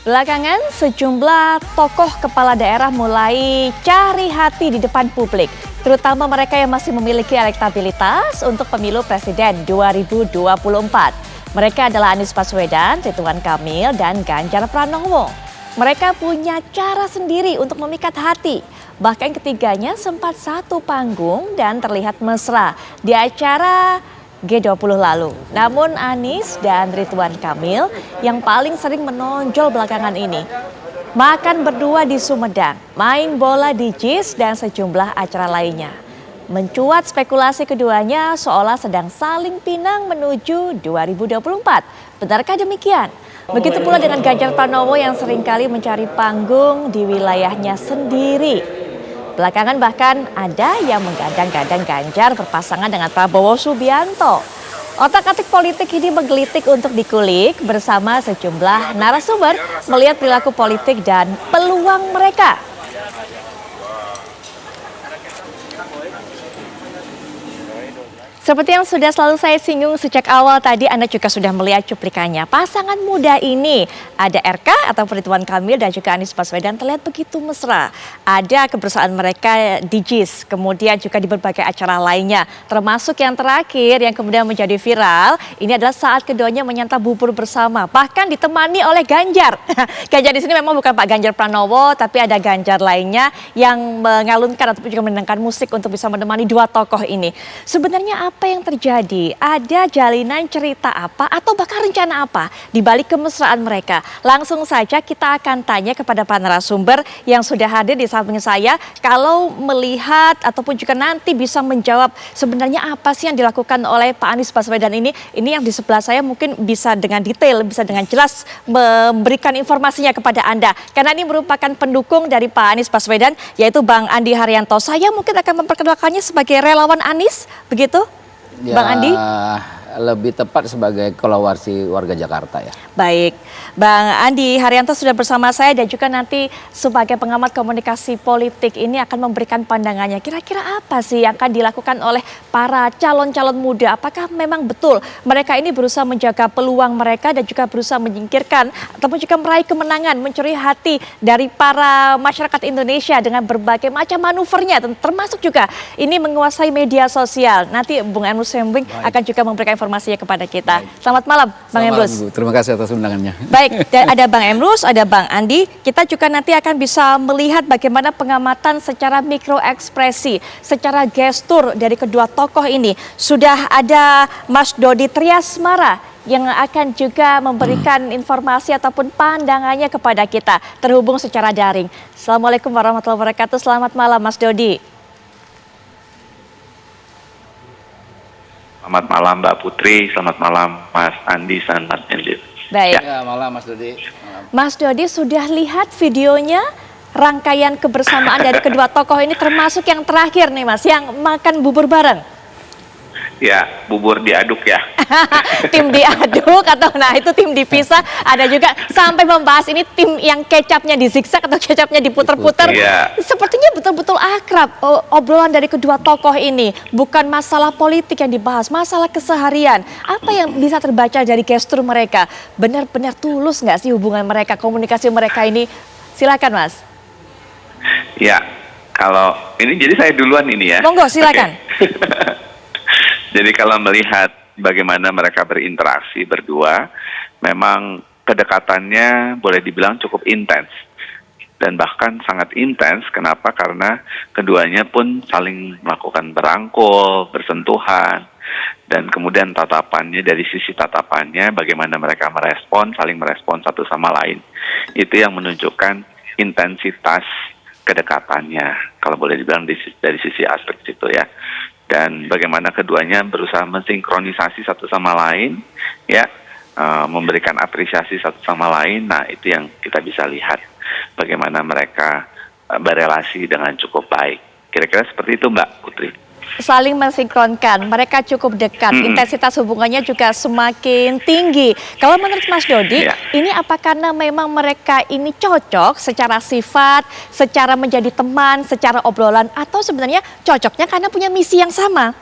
Belakangan, sejumlah tokoh kepala daerah mulai cari hati di depan publik, terutama mereka yang masih memiliki elektabilitas untuk pemilu presiden 2024. Mereka adalah Anies Baswedan, Ridwan Kamil, dan Ganjar Pranowo. Mereka punya cara sendiri untuk memikat hati. Bahkan ketiganya sempat satu panggung dan terlihat mesra di acara G20 lalu. Namun Anies dan Ridwan Kamil yang paling sering menonjol belakangan ini. Makan berdua di Sumedang, main bola di JIS dan sejumlah acara lainnya. Mencuat spekulasi keduanya seolah sedang saling pinang menuju 2024. Benarkah demikian? Begitu pula dengan Ganjar Pranowo yang seringkali mencari panggung di wilayahnya sendiri. Belakangan bahkan ada yang menggadang-gadang Ganjar berpasangan dengan Prabowo Subianto. Otak-atik politik ini menggelitik untuk dikulik bersama sejumlah narasumber melihat perilaku politik dan peluang mereka. Seperti yang sudah selalu saya singgung sejak awal tadi, Anda juga sudah melihat cuplikannya. Pasangan muda ini, ada RK atau Ridwan Kamil dan juga Anies Baswedan terlihat begitu mesra. Ada kebersamaan mereka di JIS, kemudian juga di berbagai acara lainnya. Termasuk yang terakhir yang kemudian menjadi viral, ini adalah saat keduanya menyantap bubur bersama. Bahkan ditemani oleh Ganjar. Ganjar di sini memang bukan Pak Ganjar Pranowo, tapi ada Ganjar lainnya yang mengalunkan ataupun juga mendengarkan musik untuk bisa menemani dua tokoh ini. Sebenarnya apa yang terjadi? Ada jalinan cerita apa atau bahkan rencana apa di balik kemesraan mereka? Langsung saja kita akan tanya kepada para narasumber yang sudah hadir di samping saya. Kalau melihat ataupun juga nanti bisa menjawab sebenarnya apa sih yang dilakukan oleh Pak Anies Baswedan ini yang di sebelah saya mungkin bisa dengan detail, bisa dengan jelas memberikan informasinya kepada Anda. Karena ini merupakan pendukung dari Pak Anies Baswedan, yaitu Bang Andi Haryanto. Saya mungkin akan memperkenalkannya sebagai relawan Anies, begitu? Ya, Bang Andi? Lebih tepat sebagai kolaborasi warga Jakarta ya. Baik, Bang Andi Haryanto sudah bersama saya dan juga nanti sebagai pengamat komunikasi politik ini akan memberikan pandangannya. Kira-kira apa sih yang akan dilakukan oleh para calon-calon muda? Apakah memang betul mereka ini berusaha menjaga peluang mereka dan juga berusaha menyingkirkan ataupun juga meraih kemenangan, mencuri hati dari para masyarakat Indonesia dengan berbagai macam manuvernya, termasuk juga ini menguasai media sosial. Nanti Bung Emrus Sembing akan juga memberikan informasinya kepada kita. Baik. Selamat malam, Bang Emrus. Terima kasih atas undangannya. Baik, dan ada Bang Emrus, ada Bang Andi. Kita juga nanti akan bisa melihat bagaimana pengamatan secara mikroekspresi, secara gestur dari kedua tokoh ini. Sudah ada Mas Dodi Triasmara yang akan juga memberikan informasi ataupun pandangannya kepada kita terhubung secara daring. Assalamualaikum warahmatullahi wabarakatuh. Selamat malam, Mas Dodi. Selamat malam Mbak Putri, selamat malam Mas Andi dan Mas Endit. Baik. Ya, malam Mas Dodi. Mas Dodi sudah lihat videonya rangkaian kebersamaan dari kedua tokoh ini termasuk yang terakhir nih Mas, yang makan bubur bareng. Ya, bubur diaduk ya. Tim diaduk atau nah itu tim dipisah, ada juga sampai membahas ini tim yang kecapnya dizigzag atau kecapnya diputer-puter. Ya. Sepertinya betul-betul akrab obrolan dari kedua tokoh ini. Bukan masalah politik yang dibahas, masalah keseharian. Apa yang bisa terbaca dari gestur mereka? Benar-benar tulus nggak sih hubungan mereka, komunikasi mereka ini? Silakan Mas. Ya, kalau ini jadi saya duluan ini ya. Monggo silakan. Okay. Jadi kalau melihat bagaimana mereka berinteraksi berdua, memang kedekatannya boleh dibilang cukup intens. Dan bahkan sangat intens, kenapa? Karena keduanya pun saling melakukan berangkul, bersentuhan. Dan kemudian tatapannya, dari sisi tatapannya, bagaimana mereka saling merespon satu sama lain. Itu yang menunjukkan intensitas kedekatannya, kalau boleh dibilang dari sisi aspek situ ya. Dan bagaimana keduanya berusaha mensinkronisasi satu sama lain, ya, memberikan apresiasi satu sama lain. Nah, itu yang kita bisa lihat, bagaimana mereka berelasi dengan cukup baik. Kira-kira seperti itu, Mbak Putri. Saling mensinkronkan, mereka cukup dekat, intensitas hubungannya juga semakin tinggi. Kalau menurut Mas Dodi, ini apa karena memang mereka ini cocok secara sifat, secara menjadi teman, secara obrolan, atau sebenarnya cocoknya karena punya misi yang sama?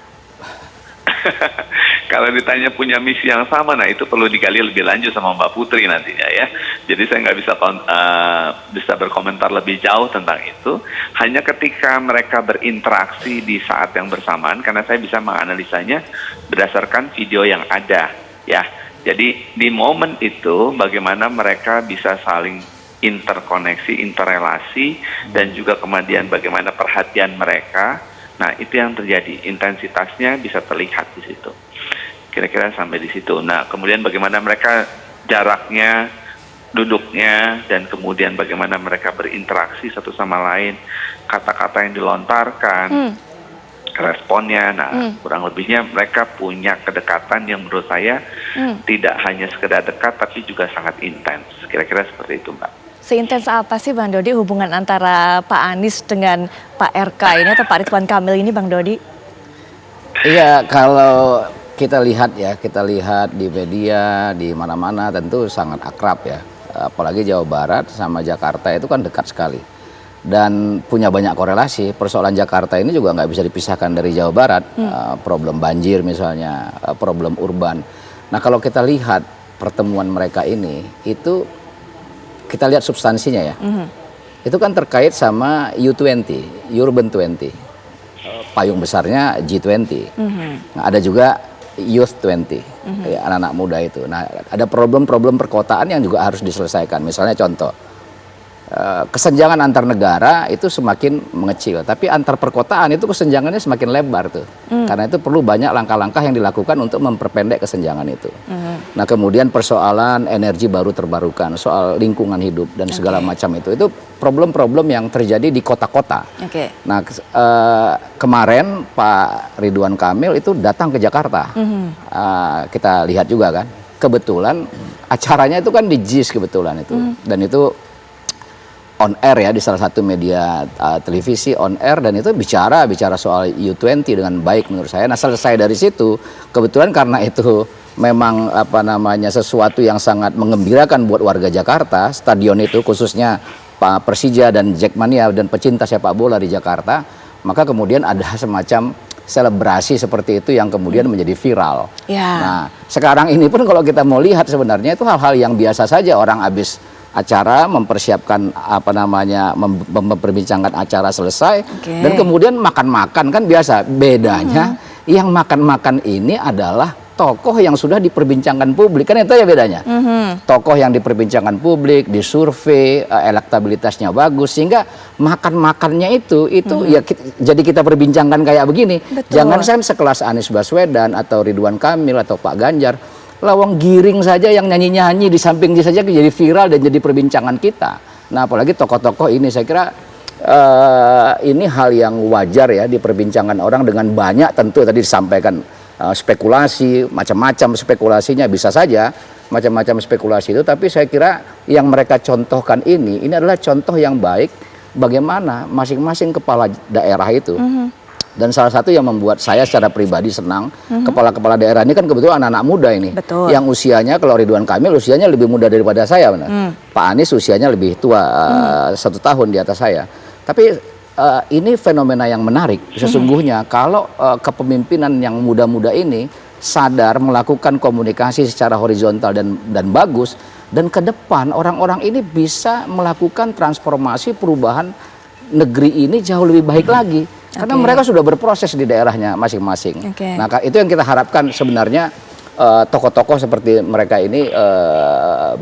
Kalau ditanya punya misi yang sama, nah itu perlu digali lebih lanjut sama Mbak Putri nantinya ya. Jadi saya nggak bisa berkomentar lebih jauh tentang itu. Hanya ketika mereka berinteraksi di saat yang bersamaan, karena saya bisa menganalisanya berdasarkan video yang ada ya. Jadi di momen itu bagaimana mereka bisa saling interkoneksi, interrelasi, dan juga kemudian bagaimana perhatian mereka. Nah, itu yang terjadi. Intensitasnya bisa terlihat di situ. Kira-kira sampai di situ. Nah, kemudian bagaimana mereka jaraknya, duduknya, dan kemudian bagaimana mereka berinteraksi satu sama lain, kata-kata yang dilontarkan, responnya. Nah, kurang lebihnya mereka punya kedekatan yang menurut saya tidak hanya sekedar dekat, tapi juga sangat intens. Kira-kira seperti itu, Mbak. Seintens apa sih Bang Dodi hubungan antara Pak Anies dengan Pak RK ini atau Pak Ridwan Kamil ini, Bang Dodi? Iya, kalau kita lihat di media, di mana-mana tentu sangat akrab ya. Apalagi Jawa Barat sama Jakarta itu kan dekat sekali. Dan punya banyak korelasi. Persoalan Jakarta ini juga nggak bisa dipisahkan dari Jawa Barat. Problem banjir misalnya, problem urban. Nah, kalau kita lihat pertemuan mereka ini, itu kita lihat substansinya ya. Itu kan terkait sama U20, Urban 20. Payung besarnya G20. Nah, ada juga Youth 20, ya, anak-anak muda itu. Nah, ada problem-problem perkotaan yang juga harus diselesaikan. Misalnya contoh, kesenjangan antar negara itu semakin mengecil, tapi antar perkotaan itu kesenjangannya semakin lebar tuh. Karena itu perlu banyak langkah-langkah yang dilakukan untuk memperpendek kesenjangan itu. Nah, kemudian persoalan energi baru terbarukan, soal lingkungan hidup dan segala macam itu problem-problem yang terjadi di kota-kota. Nah, kemarin Pak Ridwan Kamil itu datang ke Jakarta. Kita lihat juga kan, kebetulan acaranya itu kan di JIS kebetulan itu, dan itu on air ya di salah satu media televisi on air, dan itu bicara soal U20 dengan baik menurut saya. Nah, selesai dari situ kebetulan karena itu memang sesuatu yang sangat menggembirakan buat warga Jakarta, stadion itu khususnya Pak Persija dan Jackmania dan pecinta sepak bola di Jakarta, maka kemudian ada semacam selebrasi seperti itu yang kemudian menjadi viral. Nah, sekarang ini pun kalau kita mau lihat sebenarnya itu hal-hal yang biasa saja, orang habis acara mempersiapkan memperbincangkan acara selesai dan kemudian makan-makan kan biasa. Bedanya yang makan-makan ini adalah tokoh yang sudah diperbincangkan publik, kan itu ya bedanya. Tokoh yang diperbincangkan publik, disurvei, elektabilitasnya bagus, sehingga makan-makannya itu ya jadi kita perbincangkan kayak begini. Jangan sampai sekelas Anies Baswedan atau Ridwan Kamil atau Pak Ganjar, lawang giring saja yang nyanyi-nyanyi di samping dia saja jadi viral dan jadi perbincangan kita. Nah, apalagi tokoh-tokoh ini saya kira ini hal yang wajar ya diperbincangkan orang dengan banyak, tentu tadi disampaikan spekulasi, macam-macam spekulasinya bisa saja, macam-macam spekulasi itu, tapi saya kira yang mereka contohkan ini adalah contoh yang baik bagaimana masing-masing kepala daerah itu. Dan salah satu yang membuat saya secara pribadi senang, kepala-kepala daerah ini kan kebetulan anak-anak muda ini. Yang usianya, kalau Ridwan Kamil usianya lebih muda daripada saya, benar. Pak Anies usianya lebih tua, 1 tahun di atas saya. Tapi ini fenomena yang menarik sesungguhnya kalau kepemimpinan yang muda-muda ini sadar melakukan komunikasi secara horizontal dan bagus, dan ke depan orang-orang ini bisa melakukan transformasi perubahan negeri ini jauh lebih baik lagi. Karena mereka sudah berproses di daerahnya masing-masing. Nah, itu yang kita harapkan sebenarnya, tokoh-tokoh seperti mereka ini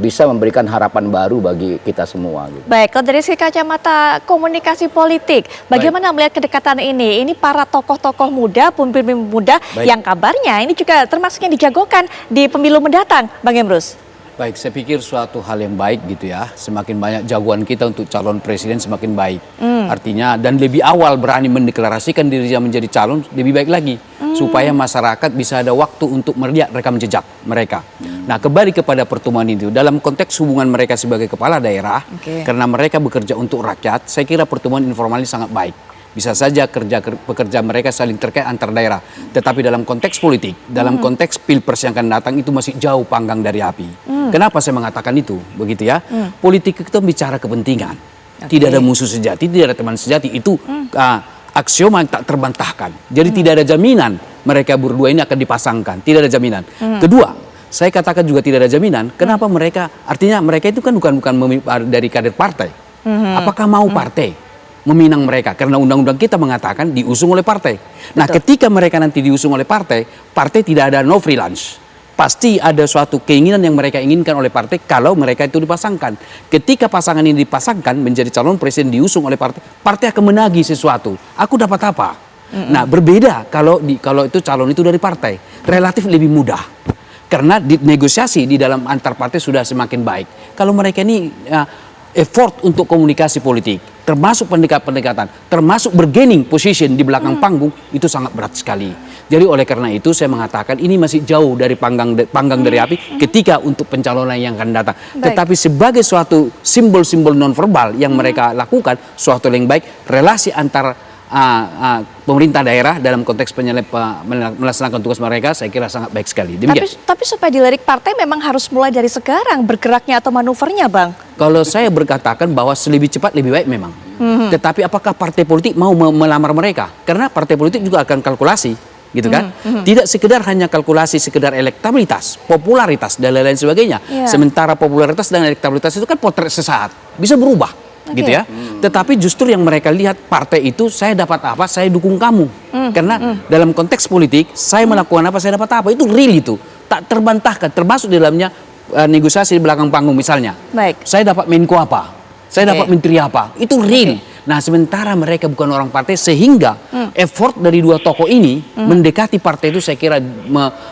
bisa memberikan harapan baru bagi kita semua. Gitu. Baik, kalau dari segi kacamata komunikasi politik, bagaimana melihat kedekatan ini? Ini para tokoh-tokoh muda, pemimpin muda yang kabarnya ini juga termasuk yang dijagokan di pemilu mendatang, Bang Emrus. Baik, saya pikir suatu hal yang baik gitu ya. Semakin banyak jagoan kita untuk calon presiden semakin baik. Artinya, dan lebih awal berani mendeklarasikan dirinya menjadi calon, lebih baik lagi. Supaya masyarakat bisa ada waktu untuk melihat rekam jejak mereka. Nah, kembali kepada pertemuan itu, dalam konteks hubungan mereka sebagai kepala daerah, karena mereka bekerja untuk rakyat, saya kira pertemuan informal ini sangat baik. Bisa saja pekerja mereka saling terkait antar daerah. Tetapi dalam konteks politik, dalam konteks pilpres yang akan datang itu masih jauh panggang dari api. Kenapa saya mengatakan itu? Begitu ya. Politik itu bicara kepentingan. Tidak ada musuh sejati, tidak ada teman sejati. Itu aksioma yang tak terbantahkan. Jadi tidak ada jaminan mereka berdua ini akan dipasangkan. Tidak ada jaminan. Kedua, saya katakan juga tidak ada jaminan. Kenapa mereka? Artinya mereka itu kan bukan dari kader partai. Apakah mau partai meminang mereka? Karena undang-undang kita mengatakan diusung oleh partai. Nah, ketika mereka nanti diusung oleh partai, partai tidak ada no free lunch. Pasti ada suatu keinginan yang mereka inginkan oleh partai kalau mereka itu dipasangkan. Ketika pasangan ini dipasangkan menjadi calon presiden diusung oleh partai, partai akan menagih sesuatu. Aku dapat apa? Nah, berbeda kalau itu calon itu dari partai, relatif lebih mudah. Karena negosiasi di dalam antar partai sudah semakin baik. Kalau mereka ini effort untuk komunikasi politik, termasuk pendekatan, termasuk bargaining position di belakang panggung, itu sangat berat sekali. Jadi oleh karena itu saya mengatakan ini masih jauh dari panggang dari api ketika untuk pencalonan yang akan datang. Tetapi sebagai suatu simbol-simbol nonverbal yang mereka lakukan, suatu yang baik, relasi antara pemerintah daerah dalam konteks melaksanakan tugas mereka, saya kira sangat baik sekali. Demikian. Tapi supaya dilirik partai memang harus mulai dari sekarang bergeraknya atau manuvernya, Bang. Kalau saya berkatakan bahwa lebih cepat lebih baik memang. Tetapi apakah partai politik mau melamar mereka? Karena partai politik juga akan kalkulasi, gitu kan? Tidak sekedar hanya kalkulasi sekedar elektabilitas, popularitas dan lain-lain sebagainya. Sementara popularitas dan elektabilitas itu kan potret sesaat, bisa berubah. Gitu ya. Tetapi justru yang mereka lihat partai itu saya dapat apa, saya dukung kamu. Karena dalam konteks politik saya melakukan apa, saya dapat apa, itu real itu. Tak terbantahkan, termasuk di dalamnya negosiasi di belakang panggung misalnya. Saya dapat menko apa, saya dapat menteri apa, itu real. Nah, sementara mereka bukan orang partai sehingga effort dari dua tokoh ini mendekati partai itu saya kira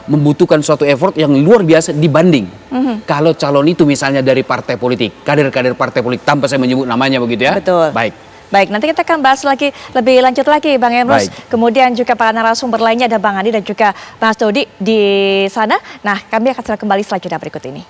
membutuhkan suatu effort yang luar biasa dibanding kalau calon itu misalnya dari partai politik, kader-kader partai politik tanpa saya menyebut namanya begitu ya. Betul. Baik, nanti kita akan bahas lagi lebih lanjut lagi Bang Emrus. Kemudian juga para narasumber lainnya ada Bang Andi dan juga Mas Dodi di sana. Nah, kami akan segera kembali setelah jeda berikut ini.